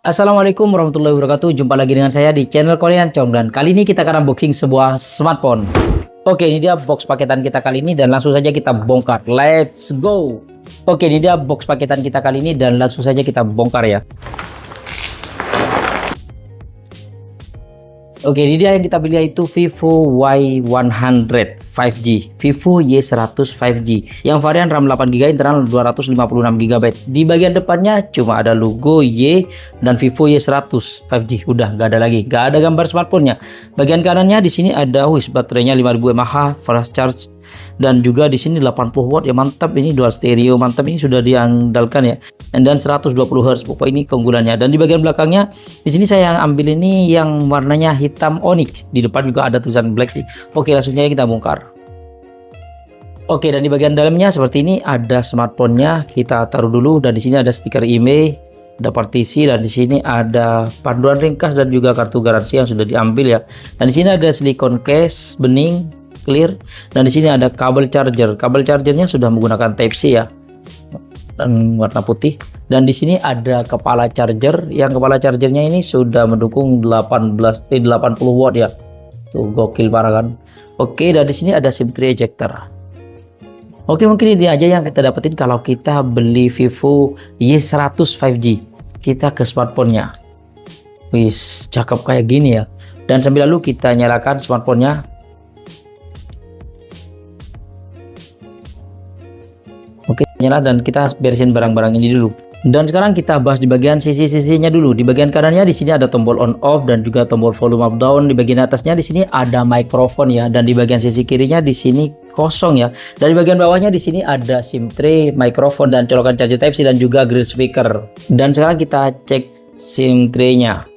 Assalamualaikum warahmatullahi wabarakatuh. Jumpa lagi dengan saya di channel Korean Chong, dan kali ini kita akan unboxing sebuah smartphone. Oke, ini dia box paketan kita kali ini dan langsung saja kita bongkar. Let's go. Oke, ini dia box paketan kita kali ini dan langsung saja kita bongkar ya. Oke, ini dia yang kita beli, yaitu Vivo Y100 5G, Vivo Y100 5G yang varian RAM 8GB, internal 256GB. Di bagian depannya cuma ada logo Y dan Vivo Y100 5G, udah nggak ada lagi, nggak ada gambar smartphone-nya. Bagian kanannya di sini ada baterainya 5000 mAh fast charge, dan juga di sini 80 watt ya, mantap. Ini dual stereo, mantap, ini sudah diandalkan ya. Dan 120 Hz, pokok ini keunggulannya. Dan di bagian belakangnya di sini saya yang ambil ini yang warnanya hitam onyx, di depan juga ada tulisan black nih. Oke, langsung aja kita bongkar. Oke, dan di bagian dalamnya seperti ini, ada smartphone-nya, kita taruh dulu. Dan di sini ada stiker IMEI, ada partisi, dan di sini ada panduan ringkas dan juga kartu garansi yang sudah diambil ya. Dan di sini ada silikon case bening clear, dan di sini ada kabel charger. Kabel chargernya sudah menggunakan Type C ya, dan warna putih. Dan di sini ada kepala charger, yang kepala chargernya ini sudah mendukung 80 watt ya. Tuh gokil parah kan. Oke, dan di sini ada SIM tray ejector. Oke, mungkin ini aja yang kita dapetin kalau kita beli Vivo Y100 5G. Kita ke smartphone-nya. Wis, cakep kayak gini ya. Dan sambil lalu kita nyalakan smartphone-nya. Oke, nyala, dan kita beresin barang-barang ini dulu. Dan sekarang kita bahas di bagian sisi-sisinya dulu. Di bagian kanannya di sini ada tombol on off dan juga tombol volume up down. Di bagian atasnya di sini ada mikrofon ya, dan di bagian sisi kirinya di sini kosong ya. Dan di bagian bawahnya di sini ada SIM tray, mikrofon, dan colokan charger Type C dan juga grill speaker. Dan sekarang kita cek SIM tray-nya.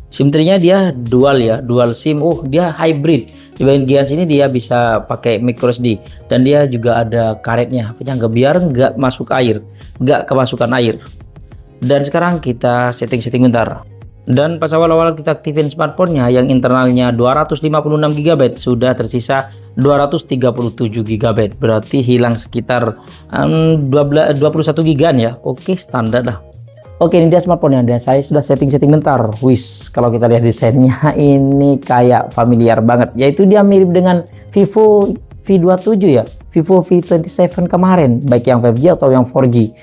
SIM tray-nya dia dual ya, dual SIM. Oh, dia hybrid. Di bagian sini dia bisa pakai microSD, dan dia juga ada karetnya, biar nggak masuk air, nggak kemasukan air. Dan sekarang kita setting bentar. Dan pas awal-awal kita aktifin smartphone-nya, yang internalnya 256GB sudah tersisa 237GB, berarti hilang sekitar 21GB ya. Oke, standar lah. Oke, ini dia smartphone-nya, dan saya sudah setting bentar. Wis, kalau kita lihat desainnya ini kayak familiar banget, yaitu dia mirip dengan Vivo V27 ya, Vivo V27 kemarin, baik yang 5G atau yang 4G.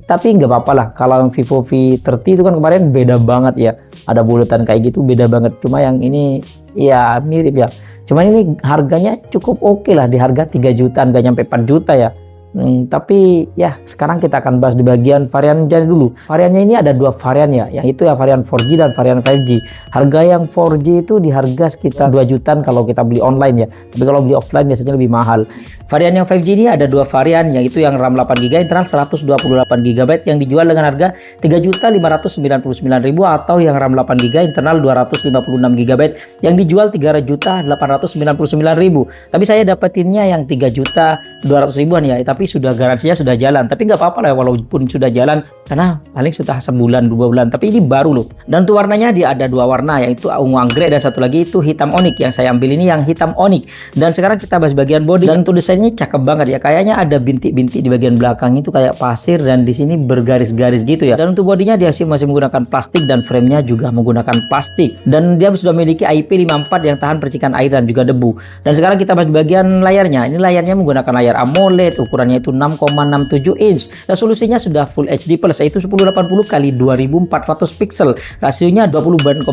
Tapi nggak apa-apa lah, kalau yang Vivo V30 itu kan kemarin beda banget ya, ada bulatan kayak gitu, beda banget. Cuma yang ini ya mirip ya, cuman ini harganya cukup oke lah, di harga 3 juta, nggak nyampe 4 juta ya. Tapi ya sekarang kita akan bahas di bagian variannya dulu. Variannya ini ada dua varian ya, yang itu ya varian 4G dan varian 5G. Harga yang 4G itu di harga sekitar 2 jutaan kalau kita beli online ya, tapi kalau beli offline biasanya lebih mahal. Varian yang 5G ini ada dua varian, yaitu yang RAM 8GB, internal 128GB, yang dijual dengan harga 3.599.000, atau yang RAM 8GB, internal 256GB, yang dijual 3.899.000. Tapi saya dapetinnya yang 3.200.000-an ya, tapi sudah garansinya sudah jalan. Tapi nggak apa-apa lah walaupun sudah jalan, karena paling sudah sebulan 2 bulan. Tapi ini baru loh. Dan tuh warnanya dia ada dua warna, yaitu ungu anggrek dan satu lagi itu hitam onyx. Yang saya ambil ini yang hitam onyx. Dan sekarang kita bahas bagian body. Dan tuh desainnya cakep banget ya. Kayaknya ada bintik-bintik di bagian belakang itu kayak pasir, dan di sini bergaris-garis gitu ya. Dan untuk bodinya dia masih menggunakan plastik, dan framenya juga menggunakan plastik. Dan dia sudah memiliki IP54 yang tahan percikan air dan juga debu. Dan sekarang kita bahas bagian layarnya. Ini layarnya menggunakan layar AMOLED, ukurannya itu 6,67 inch. Resolusinya sudah Full HD Plus, yaitu 1080 x 2400 pixel. Rasionya 20,9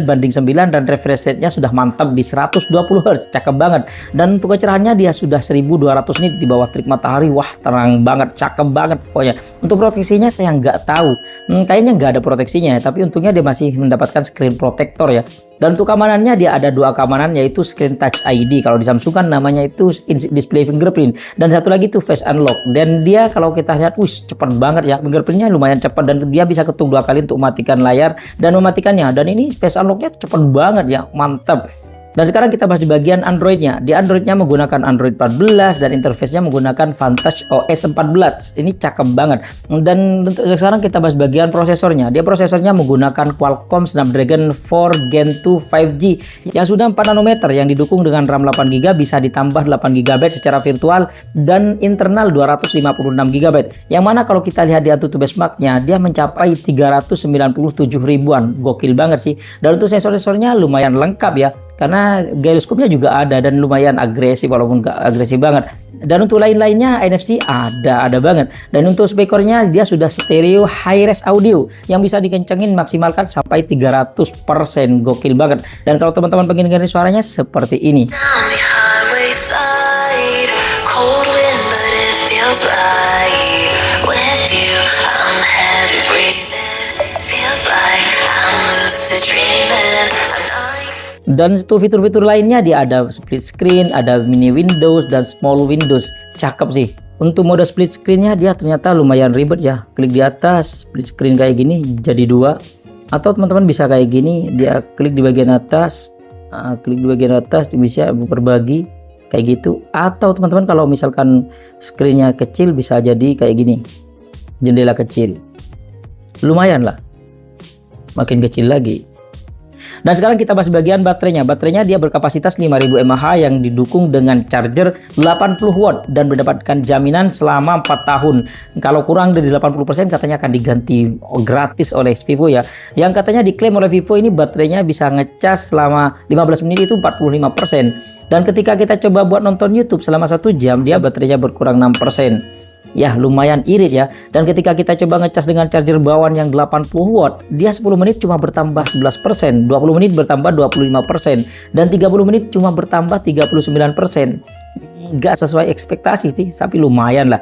banding 9, dan refresh rate-nya sudah mantap di 120 Hz. Cakep banget. Dan untuk kecerahannya dia sudah 1200 nit di bawah terik matahari. Wah, terang banget, cakep banget pokoknya. Untuk proteksinya saya nggak tahu. Kayaknya nggak ada proteksinya, tapi untungnya dia masih mendapatkan screen protector ya. Dan untuk keamanannya dia ada dua keamanan, yaitu Screen Touch ID. Kalau di Samsung kan namanya itu display fingerprint, dan satu lagi itu face unlock. Dan dia kalau kita lihat, cepat banget ya, fingerprintnya lumayan cepat, dan dia bisa ketuk 2 kali untuk mematikan layar dan mematikannya. Dan ini face unlocknya cepat banget ya, mantap. Dan sekarang kita bahas di bagian Androidnya. Di Androidnya menggunakan Android 14 dan interface-nya menggunakan Vantage OS 14. Ini cakep banget. Dan untuk sekarang kita bahas bagian prosesornya. Dia prosesornya menggunakan Qualcomm Snapdragon 4 Gen 2 5G yang sudah 4 nanometer yang didukung dengan RAM 8GB, bisa ditambah 8GB secara virtual dan internal 256GB. Yang mana kalau kita lihat di AnTuTu benchmark-nya dia mencapai 397 ribuan. Gokil banget sih. Dan untuk sensor-sensornya lumayan lengkap ya. Karena gyroscope-nya juga ada dan lumayan agresif walaupun nggak agresif banget. Dan untuk lain-lainnya NFC ada banget. Dan untuk speakernya dia sudah stereo high res audio yang bisa dikencengin maksimalkan sampai 300%. Gokil banget. Dan kalau teman-teman pengen dengerin suaranya seperti ini. Dan itu fitur-fitur lainnya dia ada split screen, ada mini Windows dan small Windows. Cakep sih. Untuk mode split screennya dia ternyata lumayan ribet ya. Klik di atas, split screen kayak gini jadi dua. Atau teman-teman bisa kayak gini, dia klik di bagian atas, klik di bagian atas bisa berbagi kayak gitu. Atau teman-teman kalau misalkan screennya kecil bisa jadi kayak gini, jendela kecil. Lumayan lah, makin kecil lagi. Dan sekarang kita bahas bagian baterainya. Baterainya dia berkapasitas 5000 mAh yang didukung dengan charger 80 watt dan mendapatkan jaminan selama 4 tahun. Kalau kurang dari 80% katanya akan diganti gratis oleh Vivo ya. Yang katanya diklaim oleh Vivo ini baterainya bisa ngecas selama 15 menit itu 45%. Dan ketika kita coba buat nonton YouTube selama 1 jam dia baterainya berkurang 6%. Ya lumayan irit ya. Dan ketika kita coba ngecas dengan charger bawaan yang 80 watt, dia 10 menit cuma bertambah 11%, 20 menit bertambah 25%, dan 30 menit cuma bertambah 39%. Nggak sesuai ekspektasi sih, tapi lumayan lah.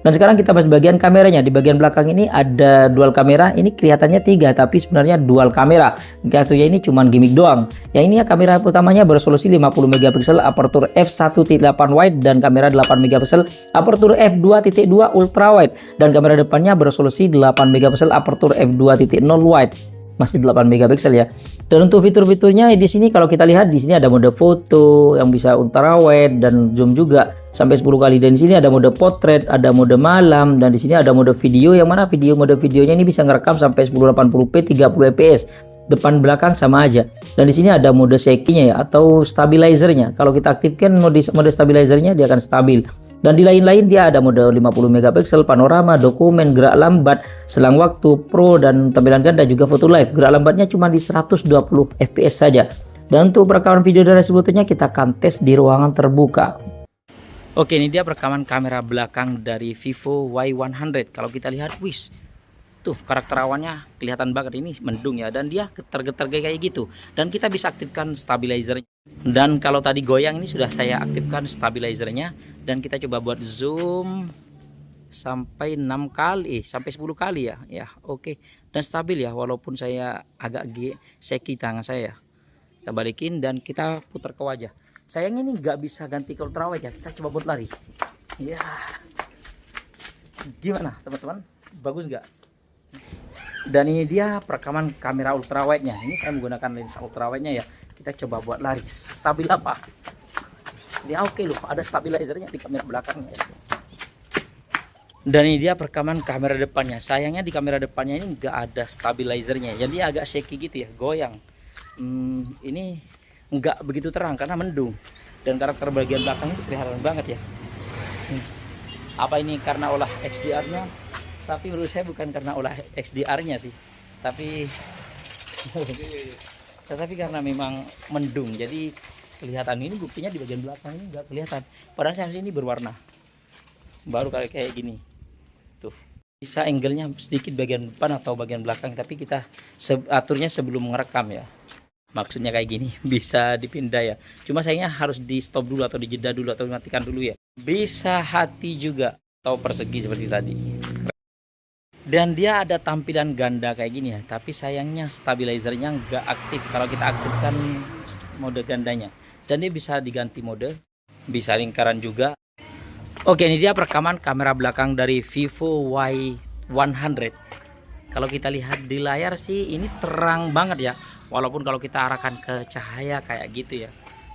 Dan sekarang kita bahas bagian kameranya. Di bagian belakang ini ada dual kamera. Ini kelihatannya 3 tapi sebenarnya dual kamera. Satunya ini cuma gimmick doang. Yang ini ya kamera utamanya beresolusi 50 megapiksel aperture f1.8 wide dan kamera 8 megapiksel aperture f2.2 ultra wide, dan kamera depannya beresolusi 8 megapiksel aperture f2.0 wide. Masih 8 megapiksel ya. Dan untuk fitur-fiturnya di sini kalau kita lihat di sini ada mode foto yang bisa ultra wide dan zoom juga sampai 10 kali. Dan di sini ada mode portrait, ada mode malam, dan di sini ada mode video yang mana mode videonya ini bisa ngerekam sampai 1080p 30 fps. Depan belakang sama aja. Dan di sini ada mode shaky-nya ya atau stabilizernya. Kalau kita aktifkan mode stabilizernya dia akan stabil. Dan di lain-lain dia ada mode 50 megapiksel, panorama, dokumen, gerak lambat, selang waktu, pro, dan tampilan ganda juga foto live. Gerak lambatnya cuma di 120 fps saja. Dan untuk perekaman video dari sebetulnya kita akan tes di ruangan terbuka. Oke, ini dia perekaman kamera belakang dari Vivo Y100. Kalau kita lihat, wis, tuh karakter awannya kelihatan banget, ini mendung ya, dan dia getar-getar kayak gitu. Dan kita bisa aktifkan stabilizernya. Dan kalau tadi goyang ini sudah saya aktifkan stabilizernya, dan kita coba buat zoom sampai 6 kali, sampai 10 kali ya. Ya, oke. Dan stabil ya, walaupun saya agak shaky tangan saya. Kita balikin dan kita putar ke wajah. Sayangnya ini nggak bisa ganti ke ultrawide ya. Kita coba buat lari. Ya. Gimana teman-teman? Bagus nggak? Dan ini dia perekaman kamera ultrawide-nya. Ini saya menggunakan lensa ultrawide-nya ya. Kita coba buat lari. Stabil apa? Dia oke loh, ada stabilizernya di kamera belakangnya. Dan ini dia perekaman kamera depannya. Sayangnya di kamera depannya ini nggak ada stabilizernya. Jadi agak shaky gitu ya, goyang. Ini nggak begitu terang karena mendung. Dan karakter bagian belakang itu kelihatan banget ya. Apa ini karena olah XDR-nya? Tapi menurut saya bukan karena olah XDR-nya sih, tapi karena memang mendung, jadi kelihatan. Ini buktinya di bagian belakang ini nggak kelihatan, padahal saya ini berwarna baru kayak gini tuh. Bisa angle-nya sedikit bagian depan atau bagian belakang, tapi kita aturnya sebelum ngerekam ya. Maksudnya kayak gini, bisa dipindah ya, cuma sayangnya harus di stop dulu atau dijeda dulu atau dimatikan dulu ya. Bisa hati juga atau persegi seperti tadi. Dan dia ada tampilan ganda kayak gini ya, tapi sayangnya stabilizernya nggak aktif kalau kita aktifkan mode gandanya. Dan dia bisa diganti mode, bisa lingkaran juga. Oke, ini dia perekaman kamera belakang dari Vivo Y100. Kalau kita lihat di layar sih ini terang banget ya, walaupun kalau kita arahkan ke cahaya kayak gitu ya,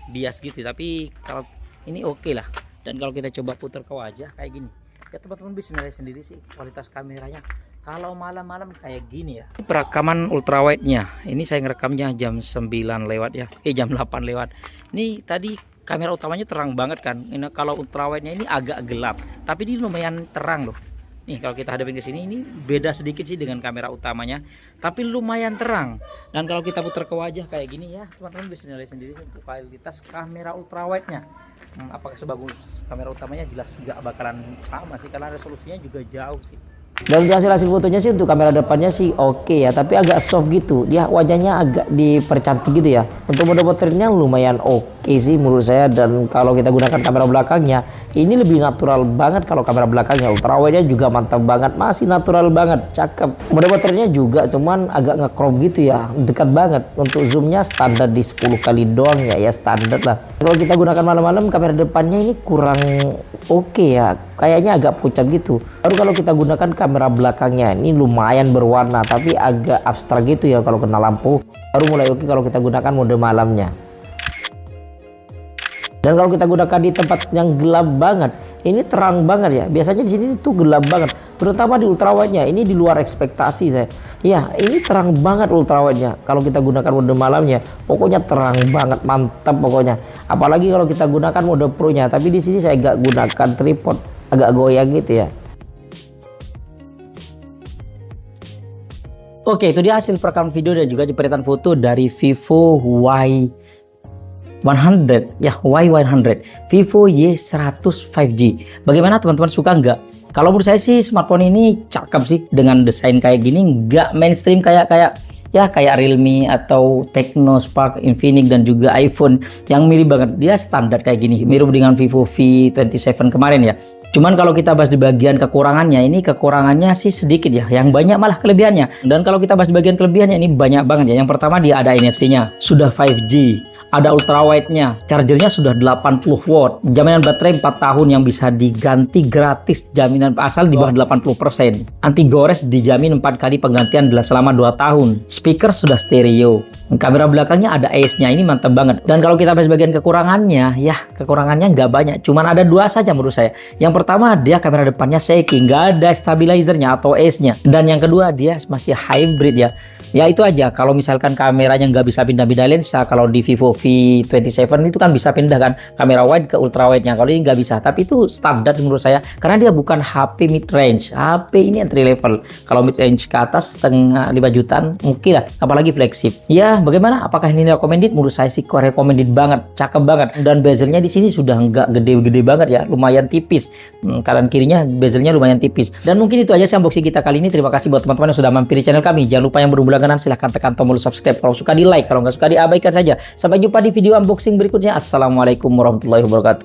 bias gitu, tapi kalau ini oke lah. Dan kalau kita coba putar ke wajah kayak gini ya, teman-teman bisa nilai sendiri sih kualitas kameranya. Kalau malam-malam kayak gini ya, perekaman ultrawide nya ini saya ngerekamnya jam 9 lewat ya, jam 8 lewat. Ini tadi kamera utamanya terang banget kan. Ini kalau ultrawide nya ini agak gelap, tapi ini lumayan terang loh. Nih kalau kita hadapin ke sini, ini beda sedikit sih dengan kamera utamanya, tapi lumayan terang. Dan kalau kita putar ke wajah kayak gini ya, teman-teman bisa nilai sendiri sih untuk kualitas kamera ultrawide-nya. Apakah sebagus kamera utamanya? Jelas nggak bakalan sama sih, karena resolusinya juga jauh sih. Dan untuk hasil fotonya sih untuk kamera depannya sih oke ya, tapi agak soft gitu. Dia wajahnya agak dipercantik gitu ya. Untuk mode portraitnya lumayan oke sih menurut saya. Dan kalau kita gunakan kamera belakangnya, ini lebih natural banget. Kalau kamera belakangnya ultrawide-nya juga mantap banget, masih natural banget, cakep. Mode portraitnya juga cuman agak nge-crop gitu ya, dekat banget. Untuk zoomnya standar di 10 kali doang ya, standar lah. Kalau kita gunakan malam-malam, kamera depannya ini kurang oke ya, kayaknya agak pucat gitu. Baru kalau kita gunakan kamera belakangnya, ini lumayan berwarna tapi agak abstrak gitu ya kalau kena lampu. Baru mulai oke kalau kita gunakan mode malamnya. Dan kalau kita gunakan di tempat yang gelap banget, ini terang banget ya. Biasanya di sini tuh gelap banget, terutama di ultrawide-nya. Ini di luar ekspektasi saya. Ya, ini terang banget ultrawide-nya. Kalau kita gunakan mode malamnya, pokoknya terang banget, mantap pokoknya. Apalagi kalau kita gunakan mode pro-nya. Tapi di sini saya nggak gunakan tripod, agak goyang gitu ya. Oke, itu dia hasil perekaman video dan juga jepretan foto dari Vivo Y100 ya, Y100 Vivo Y100 5G. Bagaimana teman-teman, suka nggak? Kalau menurut saya sih smartphone ini cakep sih, dengan desain kayak gini, nggak mainstream kayak Realme atau Tecno, Spark, Infinix dan juga iPhone yang mirip banget. Dia standar kayak gini, mirip dengan Vivo V27 kemarin ya. Cuman kalau kita bahas di bagian kekurangannya, ini kekurangannya sih sedikit ya, yang banyak malah kelebihannya. Dan kalau kita bahas di bagian kelebihannya, ini banyak banget ya. Yang pertama, dia ada NFC-nya, sudah 5G, ada ultrawide-nya, chargernya sudah 80 watt, jaminan baterai 4 tahun yang bisa diganti gratis, jaminan asal di bawah 80%. Anti gores dijamin 4 kali penggantian selama 2 tahun. Speaker sudah stereo. Kamera belakangnya ada ACE-nya, ini mantap banget. Dan kalau kita bahas bagian kekurangannya, ya kekurangannya nggak banyak, cuman ada 2 saja menurut saya. Yang pertama, dia kamera depannya shaking, nggak ada stabilizernya atau ACE-nya. Dan yang kedua, dia masih hybrid ya. Ya itu aja, kalau misalkan kameranya nggak bisa pindah-pindah lensa, kalau di Vivo V27 itu kan bisa pindah kan, kamera wide ke ultra wide-nya. Kalau ini nggak bisa, tapi itu standar menurut saya, karena dia bukan HP mid range, HP ini entry level. Kalau mid range ke atas setengah 5 jutaan mungkin lah, apalagi flagship. Ya bagaimana, apakah ini recommended? Menurut saya sih recommended banget, cakep banget. Dan bezelnya di sini sudah nggak gede-gede banget ya, lumayan tipis. Kanan kirinya bezelnya lumayan tipis. Dan mungkin itu aja sih unboxing kita kali ini. Terima kasih buat teman-teman yang sudah mampir di channel kami. Jangan lupa yang belum berlangganan, silahkan tekan tombol subscribe. Kalau suka di like, kalau nggak suka diabaikan saja. Sampai jumpa di video unboxing berikutnya. Assalamualaikum warahmatullahi wabarakatuh.